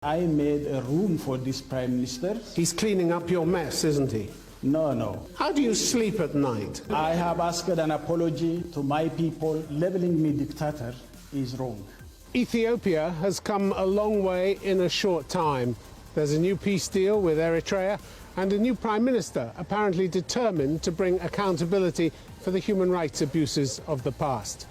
I made a room for this Prime Minister. He's cleaning up your mess, isn't he? No. How do you sleep at night? I have asked an apology to my people. Labeling me dictator is wrong. Ethiopia has come a long way in a short time. There's a new peace deal with Eritrea and a new Prime Minister apparently determined to bring accountability for the human rights abuses of the past.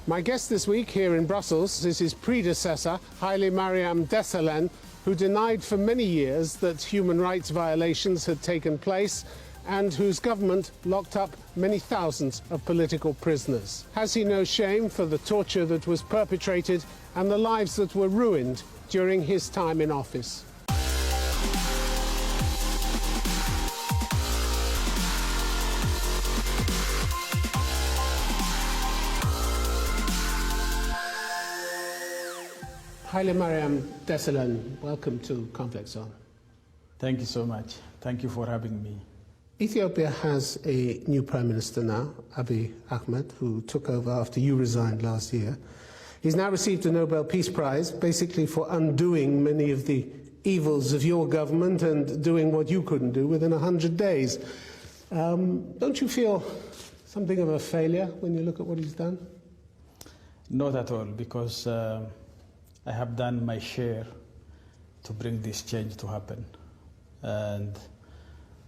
My guest this week here in Brussels is his predecessor, Hailemariam Desalegn, who denied for many years that human rights violations had taken place and whose government locked up many thousands of political prisoners. Has he no shame for the torture that was perpetrated and the lives that were ruined during his time in office? Hailemariam Desalegn, welcome to Conflict Zone. Thank you so much. Thank you for having me. Ethiopia has a new Prime Minister now, Abiy Ahmed, who took over after you resigned last year. He's now received a Nobel Peace Prize, basically for undoing many of the evils of your government and doing what you couldn't do within 100 days. Don't you feel something of a failure when you look at what he's done? Not at all, because I have done my share to bring this change to happen. And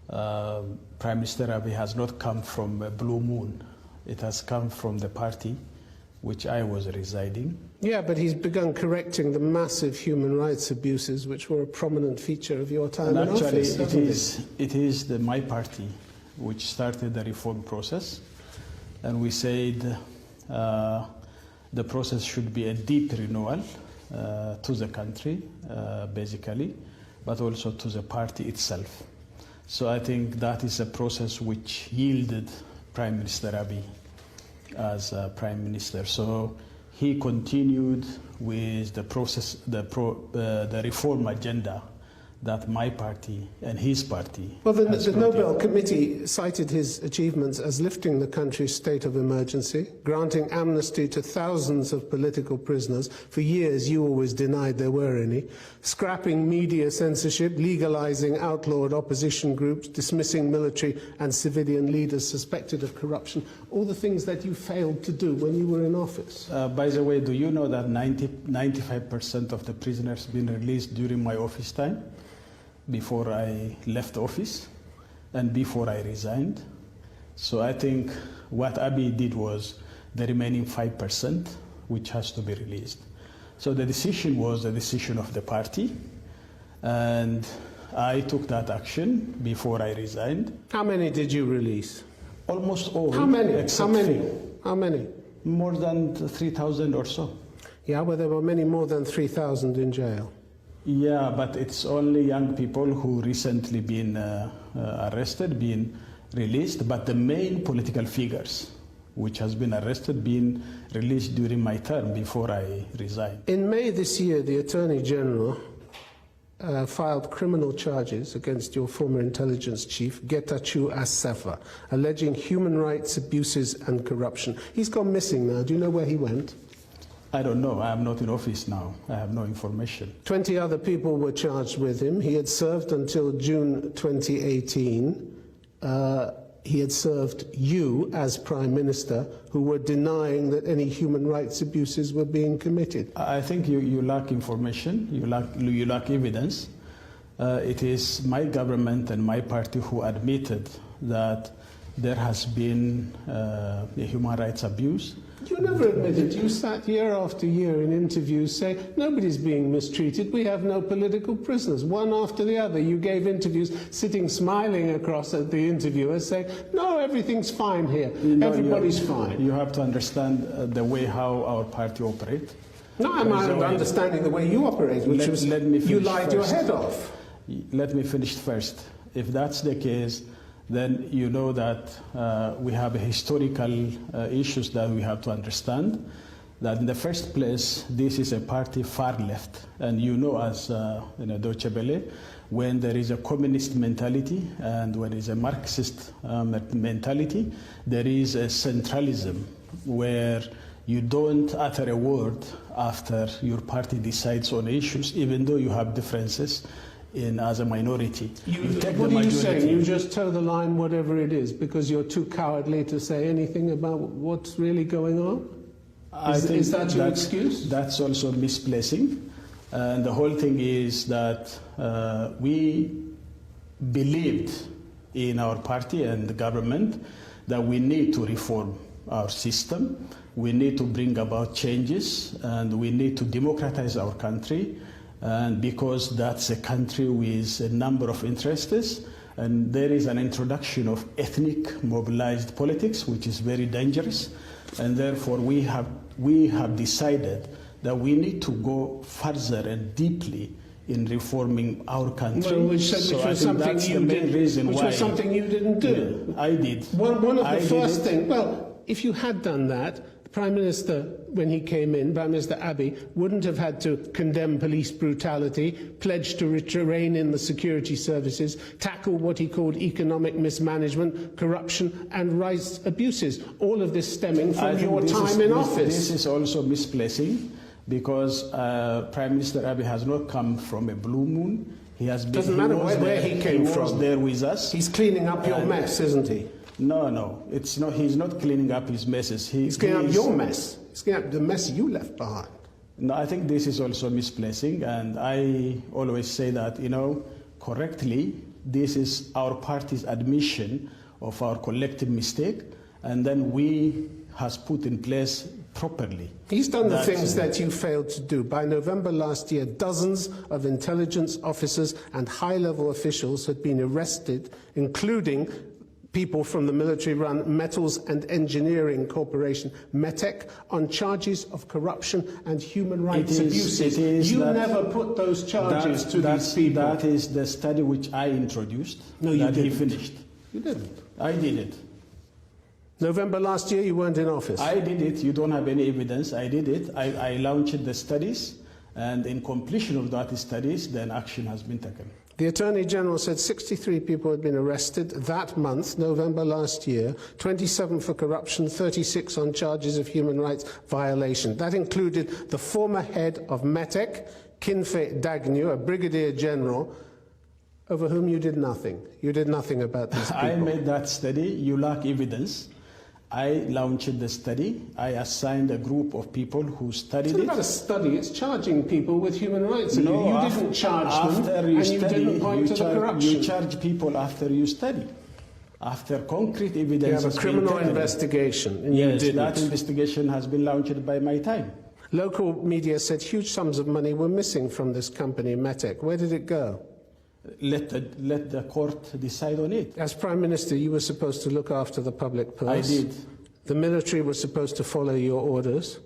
Prime Minister Abiy has not come from a blue moon. It has come from the party which I was residing. Yeah, but he's begun correcting the massive human rights abuses which were a prominent feature of your time in office. It is my party which started the reform process, and we said the process should be a deep renewal to the country, basically, but also to the party itself. So I think that is a process which yielded Prime Minister Abiy as Prime Minister. So he continued with the process, the reform agenda that my party and his party. Well, the Nobel Committee cited his achievements as lifting the country's state of emergency, granting amnesty to thousands of political prisoners. For years, you always denied there were any. Scrapping media censorship, legalizing outlawed opposition groups, dismissing military and civilian leaders suspected of corruption. All the things that you failed to do when you were in office. By the way, do you know that 95% of the prisoners been released during my office time? Before I left office and before I resigned. So I think what Abiy did was the remaining 5%, which has to be released. So the decision was the decision of the party, and I took that action before I resigned. How many did you release? Almost all. How many? How many? More than 3,000 or so. Yeah, well, there were many more than 3,000 in jail. Yeah, but it's only young people who recently been arrested, been released, but the main political figures which has been arrested, been released during my term before I resigned. In May this year, the Attorney General filed criminal charges against your former intelligence chief, Getachew Assefa, alleging human rights abuses and corruption. He's gone missing now. Do you know where he went? I don't know. I am not in office now. I have no information. 20 other people were charged with him. He had served until June 2018. He had served you as Prime Minister, who were denying that any human rights abuses were being committed. I think you lack information. You lack evidence. It is my government and my party who admitted that there has been a human rights abuse. You never admitted. You sat year after year in interviews saying, nobody's being mistreated, we have no political prisoners. One after the other, you gave interviews sitting smiling across at the interviewers saying, no, everything's fine here, everybody's fine. You have to understand the way how our party operates. No, I'm understanding the way you operate, which was you lied your head off. Let me finish first. If that's the case, then you know that we have historical issues that we have to understand. That in the first place, this is a party far left. And you know, as Deutsche Welle, when there is a communist mentality and when there is a Marxist mentality, there is a centralism where you don't utter a word after your party decides on issues, even though you have differences as a minority. What are you saying? You just toe the line, whatever it is, because you're too cowardly to say anything about what's really going on? Is that your excuse? That's also misplacing. And the whole thing is that we believed in our party and the government that we need to reform our system, we need to bring about changes, and we need to democratize our country, and because that's a country with a number of interests, and there is an introduction of ethnic mobilized politics, which is very dangerous, and therefore we have decided that we need to go further and deeply in reforming our country. Well, which was something you didn't do. I did. One of the first things, well, if you had done that, the Prime Minister, when he came in, Prime Minister Abiy, wouldn't have had to condemn police brutality, pledge to rein in the security services, tackle what he called economic mismanagement, corruption and rights abuses. All of this stemming from your time in office. This is also misplacing, because Prime Minister Abiy has not come from a blue moon. He has been. Doesn't matter where he came from. He was there with us. He's cleaning up your mess, isn't he? No, it's not. He's not cleaning up his messes. He's cleaning up your mess. He's cleaning up the mess you left behind. No, I think this is also misplacing, and I always say that, correctly, this is our party's admission of our collective mistake, and then we has put in place properly. He's done the things that you failed to do. By November last year, dozens of intelligence officers and high-level officials had been arrested, including people from the military-run Metals and Engineering Corporation, METEC, on charges of corruption and human rights abuses. You never put those charges to these people. That is the study which I introduced. No, you didn't. He finished. You didn't. I did it. November last year, you weren't in office. I did it. You don't have any evidence. I did it. I launched the studies, and in completion of that studies, then action has been taken. The Attorney General said 63 people had been arrested that month, November last year, 27 for corruption, 36 on charges of human rights violation. That included the former head of METEC, Kinfe Dagnew, a brigadier general, over whom you did nothing. You did nothing about these people. I made that study. You lack evidence. I launched the study. I assigned a group of people who studied it. It's not about a study. It's charging people with human rights. No, you didn't charge them, and you didn't point to the corruption. You charge people after you study. After concrete evidence. You have a criminal investigation, and yes, you didn't. That investigation has been launched by my time. Local media said huge sums of money were missing from this company, METEC. Where did it go? Let the court decide on it. As Prime Minister, you were supposed to look after the public purse. I did. The military was supposed to follow your orders,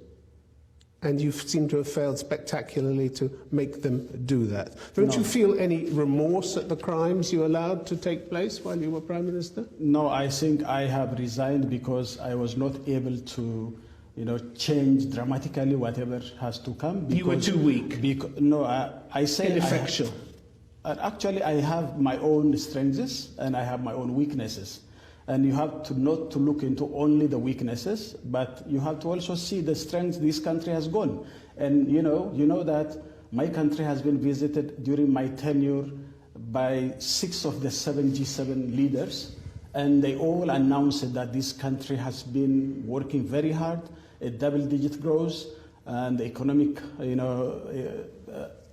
and you seem to have failed spectacularly to make them do that. Don't you feel any remorse at the crimes you allowed to take place while you were Prime Minister? No, I think I have resigned because I was not able to change dramatically whatever has to come. You were too weak. I say ineffectual. Actually, I have my own strengths and I have my own weaknesses. And you have to not to look into only the weaknesses, but you have to also see the strengths this country has gone. And you know that my country has been visited during my tenure by 6 of the 7 G7 leaders, and they all announced that this country has been working very hard, a double-digit growth, and economic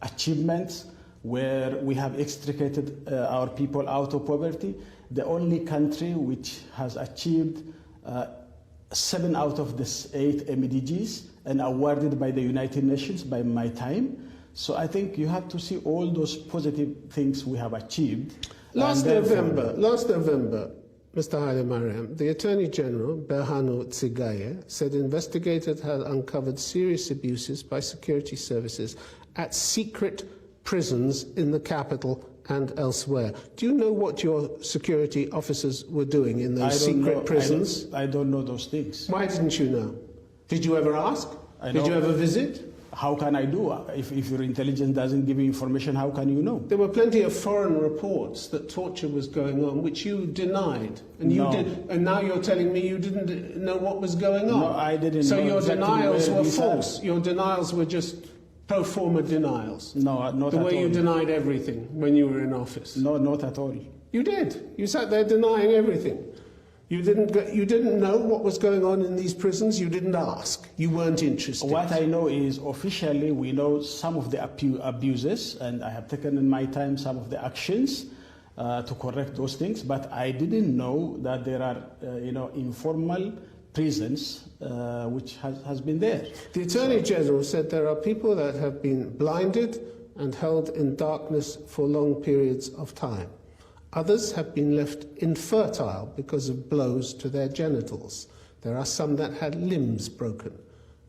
achievements, where we have extricated our people out of poverty. The only country which has achieved 7 out of the 8 MDGs and awarded by the United Nations by my time. So I think you have to see all those positive things we have achieved. Last November, Mr. Hailemariam, the Attorney General, Berhanu Tsigaye, said investigators had uncovered serious abuses by security services at secret prisons in the capital and elsewhere. Do you know what your security officers were doing in those secret prisons? I don't know those things. Why didn't you know? Did you ever ask? Did you ever visit? How can I do? If your intelligence doesn't give you information, how can you know? There were plenty of foreign reports that torture was going on, which you denied. And you did, and now you're telling me you didn't know what was going on. No, I didn't so know your exactly denials where were these false. Your denials were just pro forma denials. No, not the at all. way you denied everything when you were in office. No, not at all. You did. You sat there denying everything. You didn't know what was going on in these prisons. You didn't ask. You weren't interested. What I know is officially we know some of the abuses, and I have taken in my time some of the actions to correct those things. But I didn't know that there are, informal prisons which has been there. The Attorney General said there are people that have been blinded and held in darkness for long periods of time. Others have been left infertile because of blows to their genitals. There are some that had limbs broken.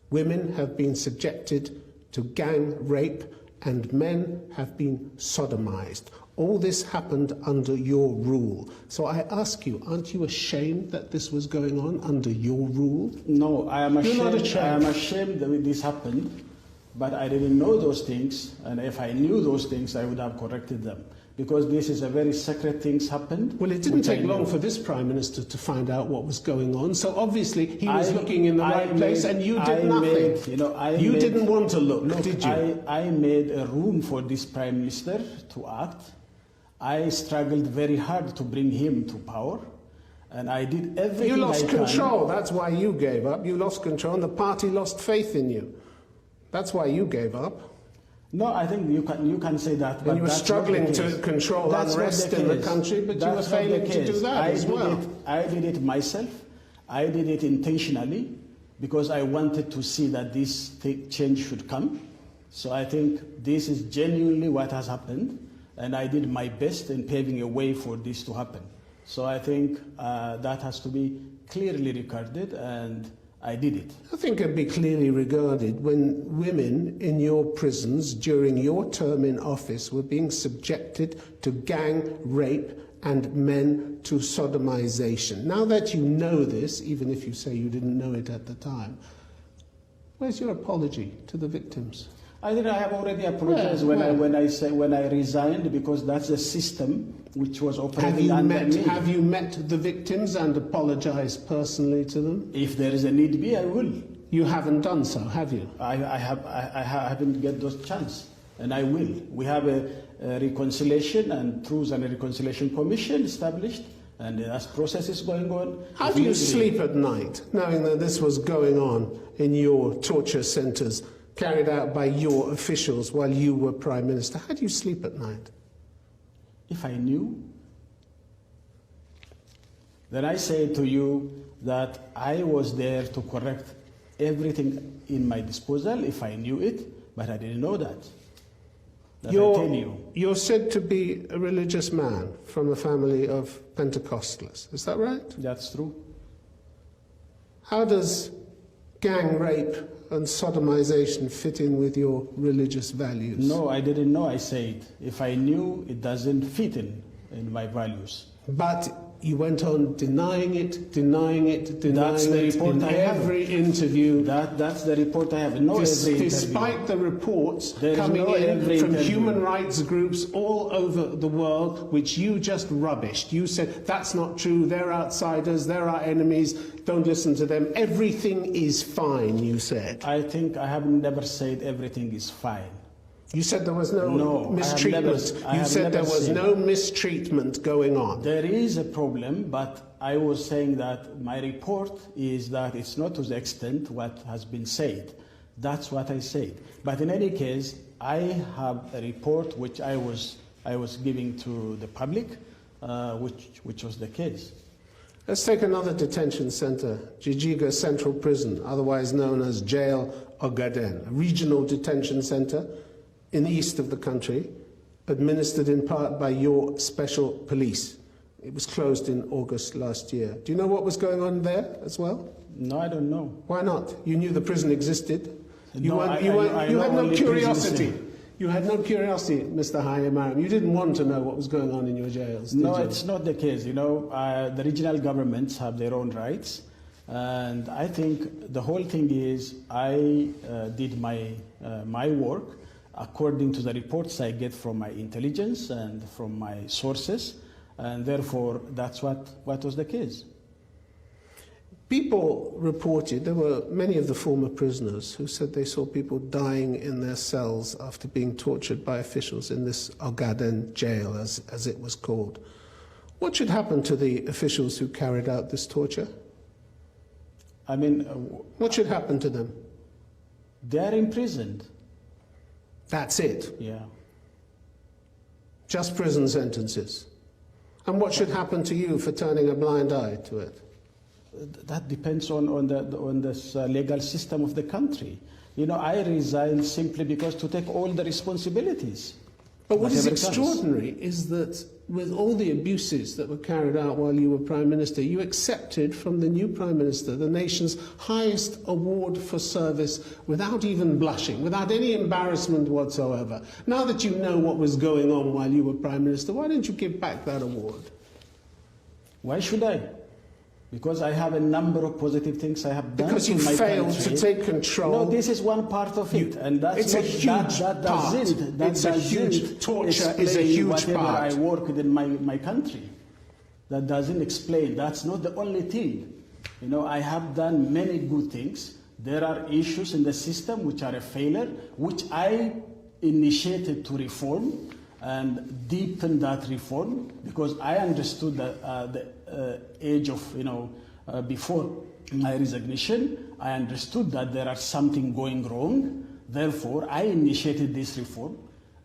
Women have been subjected to gang rape, and men have been sodomized. All this happened under your rule. So I ask you, aren't you ashamed that this was going on under your rule? No, I am ashamed. You're not ashamed. I am ashamed that this happened, but I didn't know those things, and if I knew those things, I would have corrected them. Because this is a very secret things happened. Well, it didn't take long for this Prime Minister to find out what was going on. So obviously he was looking in the right place, and you did nothing. You didn't want to look, did you? I made a room for this Prime Minister to act. I struggled very hard to bring him to power, and I did everything I can. You lost control. That's why you gave up. You lost control, and the party lost faith in you. That's why you gave up. No, I think you can say that. But you were struggling to control unrest in the country, but you were failing to do that as well. I did it myself. I did it intentionally because I wanted to see that this change should come. So I think this is genuinely what has happened, and I did my best in paving a way for this to happen. So I think that has to be clearly recorded, and I did it. I think it'd be clearly regarded when women in your prisons during your term in office were being subjected to gang rape and men to sodomization. Now that you know this, even if you say you didn't know it at the time, where's your apology to the victims? I think I have already apologized when I resigned, because that's the system which was operating under me. Have you met the victims and apologized personally to them? If there is a need be, I will. You haven't done so, have you? I haven't get those chance, and I will. We have a reconciliation and Truth and Reconciliation Commission established, and that process is going on. How do you sleep at night, knowing that this was going on in your torture centres, carried out by your officials while you were Prime Minister? How do you sleep at night? If I knew, then I say to you that I was there to correct everything in my disposal if I knew it, but I didn't know that. You're said to be a religious man from a family of Pentecostals. Is that right? That's true. How does gang rape and sodomization fit in with your religious values? No, I didn't know. I said, if I knew, it doesn't fit in my values. But you went on denying it in every interview. That's the report I have. Despite the reports coming in from human rights groups all over the world, which you just rubbished. You said, that's not true, they're outsiders, they're our enemies, don't listen to them. Everything is fine, you said. I think I have never said everything is fine. You said there was no mistreatment. You said there was no mistreatment going on. There is a problem, but I was saying that my report is that it's not to the extent what has been said. That's what I said. But in any case, I have a report which I was giving to the public, which was the case. Let's take another detention center, Jijiga Central Prison, otherwise known as Jail Ogaden, a regional detention center in the east of the country, administered in part by your special police. It was closed in August last year. Do you know what was going on there as well? No, I don't know. Why not? You knew the prison existed. You had no curiosity. You had no curiosity, Mr. Hailemariam. You didn't want to know what was going on in your jails, did you? No, it's not the case. You know, the regional governments have their own rights. And I think the whole thing is I did my my work according to the reports I get from my intelligence and from my sources, and therefore that's what was the case. People reported, there were many of the former prisoners who said they saw people dying in their cells after being tortured by officials in this Ogaden jail, as it was called. What should happen to the officials who carried out this torture? I mean, what should happen to them? They are imprisoned. That's it? Yeah. Just prison sentences? And what should happen to you for turning a blind eye to it? That depends on this legal system of the country. You know, I resigned simply because to take all the responsibilities. But what is extraordinary is that with all the abuses that were carried out while you were Prime Minister, you accepted from the new Prime Minister the nation's highest award for service without even blushing, without any embarrassment whatsoever. Now that you know what was going on while you were Prime Minister, why don't you give back that award? Why should I? Because I have a number of positive things I have done. Because you failed to take control. No, this is one part of it, and that's it's a huge part. It's a huge torture. Is a huge part. I work within my country. That doesn't explain. That's not the only thing. You know, I have done many good things. There are issues in the system which are a failure, which I initiated to reform and deepen that reform, because I understood that the age of, before my resignation, I understood that there are something going wrong. Therefore, I initiated this reform,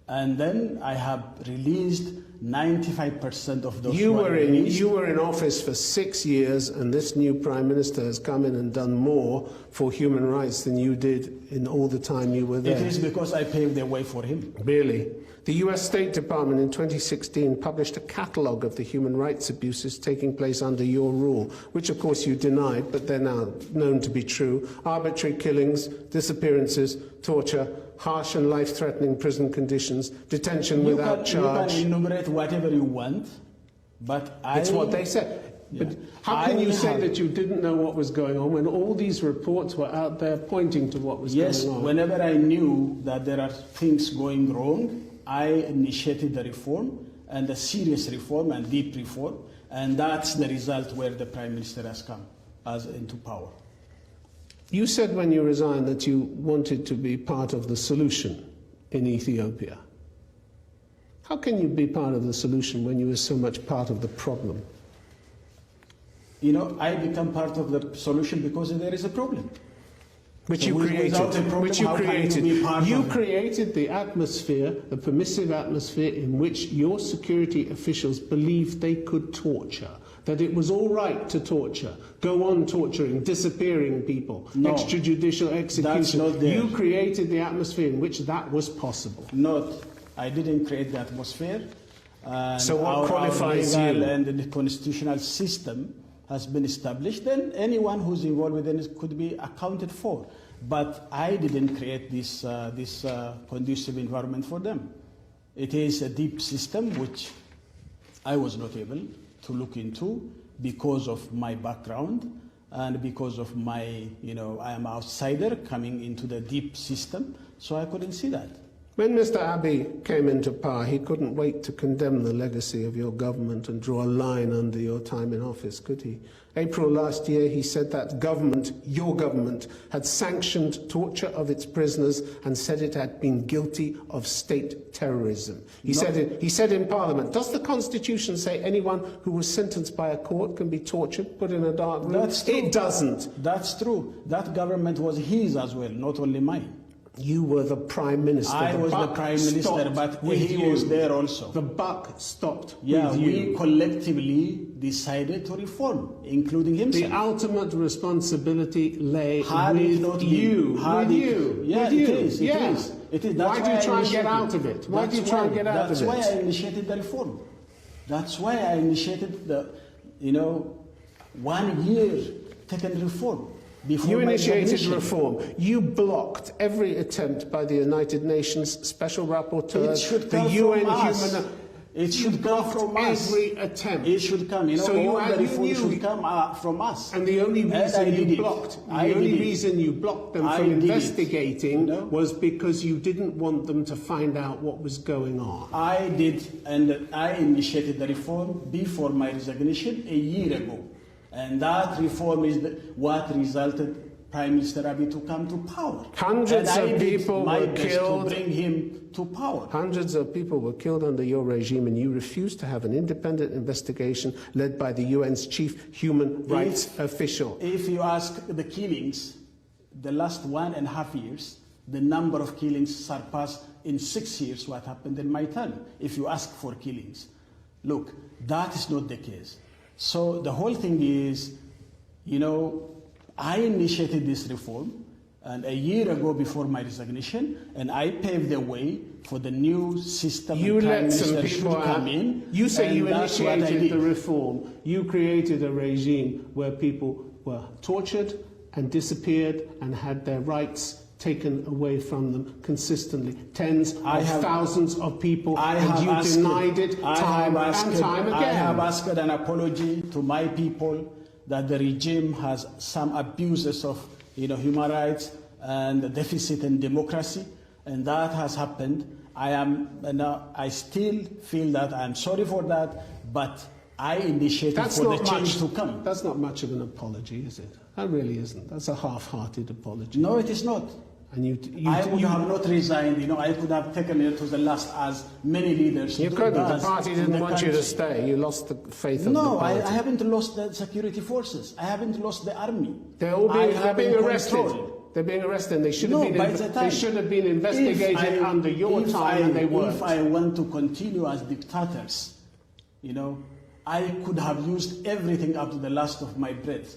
and then I have released 95% of those. You were in office for 6 years, and this new Prime Minister has come in and done more for human rights than you did in all the time you were there. It is because I paved the way for him. Really? The US State Department in 2016 published a catalogue of the human rights abuses taking place under your rule, which of course you denied, but they're now known to be true. Arbitrary killings, disappearances, torture, harsh and life-threatening prison conditions, detention without charge. You can enumerate whatever you want, but It's what they said. Yeah. But how can you say that you didn't know what was going on when all these reports were out there pointing to what was going on? Yes, whenever I knew that there are things going wrong, I initiated the reform, and a serious reform and deep reform, and that's the result where the Prime Minister has come into power. You said when you resigned that you wanted to be part of the solution in Ethiopia. How can you be part of the solution when you were so much part of the problem? You know, I become part of the solution because there is a problem. Which you created. You created the atmosphere, the permissive atmosphere in which your security officials believed they could torture, that it was all right to torture, go on torturing, disappearing people, extrajudicial execution. That's not there. You created the atmosphere in which that was possible. I didn't create the atmosphere. So what qualifies our legal you? and the constitutional system has been established, then anyone who's involved within it could be accounted for. But I didn't create this conducive environment for them. It is a deep system which I was not able to look into because of my background and because of my, I am an outsider coming into the deep system, so I couldn't see that. When Mr. Abiy came into power, he couldn't wait to condemn the legacy of your government and draw a line under your time in office, could he? April last year, he said that government, your government, had sanctioned torture of its prisoners and said it had been guilty of state terrorism. He said in Parliament, does the Constitution say anyone who was sentenced by a court can be tortured, put in a dark room? That's true. It doesn't. That's true. That government was his as well, not only mine. You were the Prime Minister. I was the Prime Minister, but he was there also. The buck stopped with you. We collectively decided to reform, inclling himself. The ultimate responsibility lay Had with it not you. With you. Yeah, with you. It is. It is. Why do you try and get out of it? Why do you try and get out of it? That's why I initiated the reform. That's why I initiated the, 1 year taken reform. You initiated reform. You blocked every attempt by the United Nations Special Rapporteur, It should the come UN from us. Human. It should come from us. Every attempt. It should come. You know, So all the reforms should come from us. And the only reason you blocked them from investigating was because you didn't want them to find out what was going on. I did, and I initiated the reform before my resignation a year ago. And that reform is what resulted Prime Minister H.E to come to power. Hundreds of people were killed. To bring him to power. Hundreds of people were killed under your regime, and you refused to have an independent investigation led by the UN's chief human rights official. If you ask the killings, the last 1.5 years, the number of killings surpassed in 6 years what happened in my term. If you ask for killings, look, that is not the case. So the whole thing is, you know, I initiated this reform, and a year ago before my resignation, and I paved the way for the new system. You let some people come in. You say you initiated the reform. You created a regime where people were tortured and disappeared and had their rights taken away from them consistently. Tens of thousands of people, and you denied it time and time again. I have asked an apology to my people that the regime has some abuses of human rights and deficit in democracy, and that has happened. I still feel that I'm sorry for that, but I initiated for the change to come. That's not much of an apology, is it? That really isn't. That's a half-hearted apology. No, it is not. And I would have not resigned. I could have taken it to the last, as many leaders. You couldn't. The party didn't want you to stay. You lost the faith of the party. No, I haven't lost the security forces. I haven't lost the army. They're being arrested. They're being arrested. They should have been investigated under your time, and they weren't. If I want to continue as dictators, I could have used everything up to the last of my breath.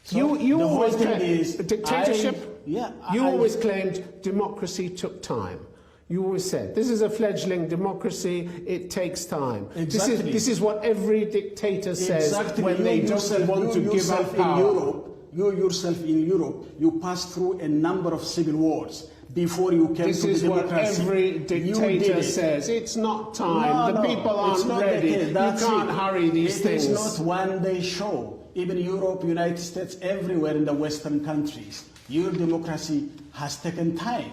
So you the always whole thing is dictatorship. You always claimed democracy took time. You always said this is a fleggling democracy. It takes time. Exactly. This is what every dictator says when they don't want to give up power. You yourself in Europe, you passed through a number of civil wars before you came to the democracy. This is what every dictator says. It's not time. The people aren't ready. You can't hurry these things. It is not one-day show. Even Europe, United States, everywhere in the Western countries, your democracy has taken time.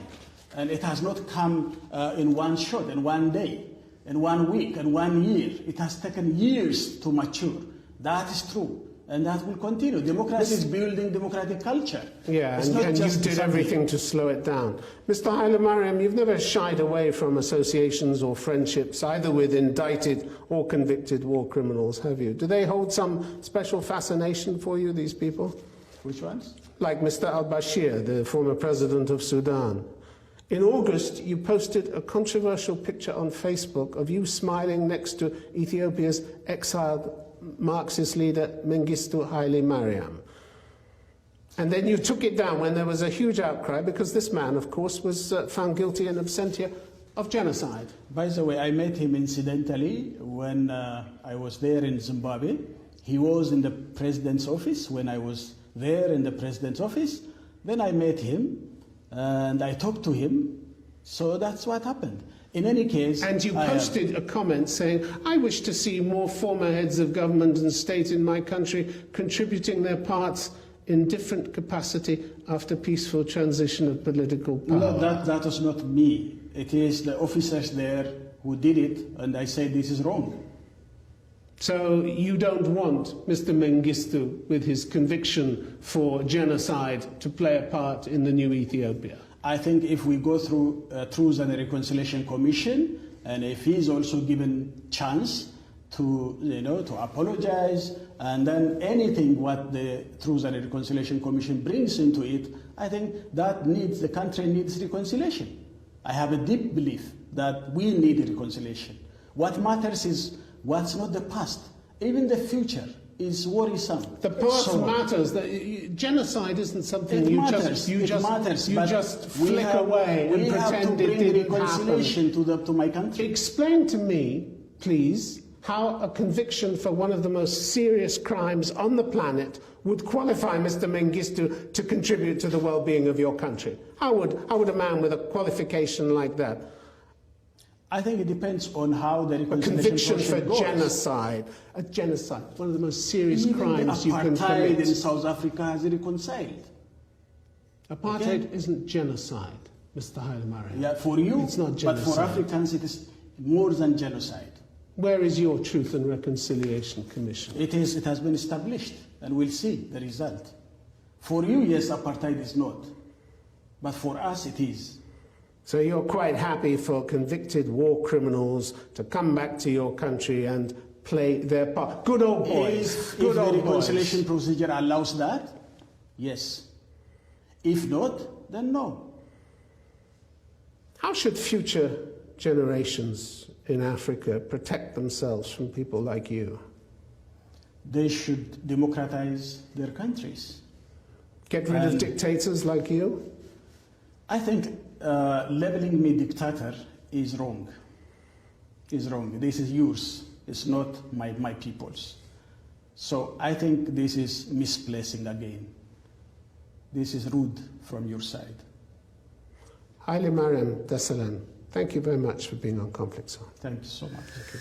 And it has not come in one shot, in one day, in 1 week, in 1 year. It has taken years to mature. That is true. And that will continue. Democracy is building democratic culture. Yeah, and you did everything to slow it down. Mr. Hailemariam, you've never shied away from associations or friendships, either with indicted or convicted war criminals, have you? Do they hold some special fascination for you, these people? Which ones? Like Mr. al-Bashir, the former president of Sudan. In August, you posted a controversial picture on Facebook of you smiling next to Ethiopia's exiled Marxist leader Mengistu Hailemariam. And then you took it down when there was a huge outcry because this man, of course, was found guilty in absentia of genocide. By the way, I met him incidentally when I was there in Zimbabwe. He was in the president's office when I was there in the president's office. Then I met him and I talked to him. So that's what happened. In any case... And you posted a comment saying, I wish to see more former heads of government and state in my country contributing their parts in different capacity after peaceful transition of political power. No, that was not me. It is the officers there who did it, and I say this is wrong. So you don't want Mr. Mengistu, with his conviction for genocide, to play a part in the new Ethiopia? I think if we go through Truth and Reconciliation Commission, and if he's also given chance to, to apologize, and then anything what the Truth and Reconciliation Commission brings into it, I think that the country needs reconciliation. I have a deep belief that we need reconciliation. What matters is what's not the past, even the future is worrisome. The past matters. Genocide isn't something you just flick away and pretend it didn't happen. To my country. Explain to me, please, how a conviction for one of the most serious crimes on the planet would qualify Mr. Mengistu to contribute to the well-being of your country. How would a man with a qualification like that? I think it depends on how the A reconciliation conviction process for goes. genocide. A genocide, one of the most serious Even crimes the you can apartheid commit. in South Africa has reconciled. Apartheid Okay. isn't genocide, Mr. Hailemariam. Yeah, for you, It's not but genocide. for Africans it is more than genocide. Where is your Truth and Reconciliation Commission? It has been established, and we'll see the result. For you, yes, apartheid is not, but for us it is. So you're quite happy for convicted war criminals to come back to your country and play their part. Good old boys. If Good the old reconciliation boys. procedure allows that, yes. If not, then no. How should future generations in Africa protect themselves from people like you? They should democratize their countries. Get rid of dictators like you? I think labeling me dictator is wrong. Is wrong. This is yours. It's not my people's. So I think this is misplacing again. This is rude from your side. Hailemariam Desalegn, thank you very much for being on Conflict Zone. Thank you so much. Thank you.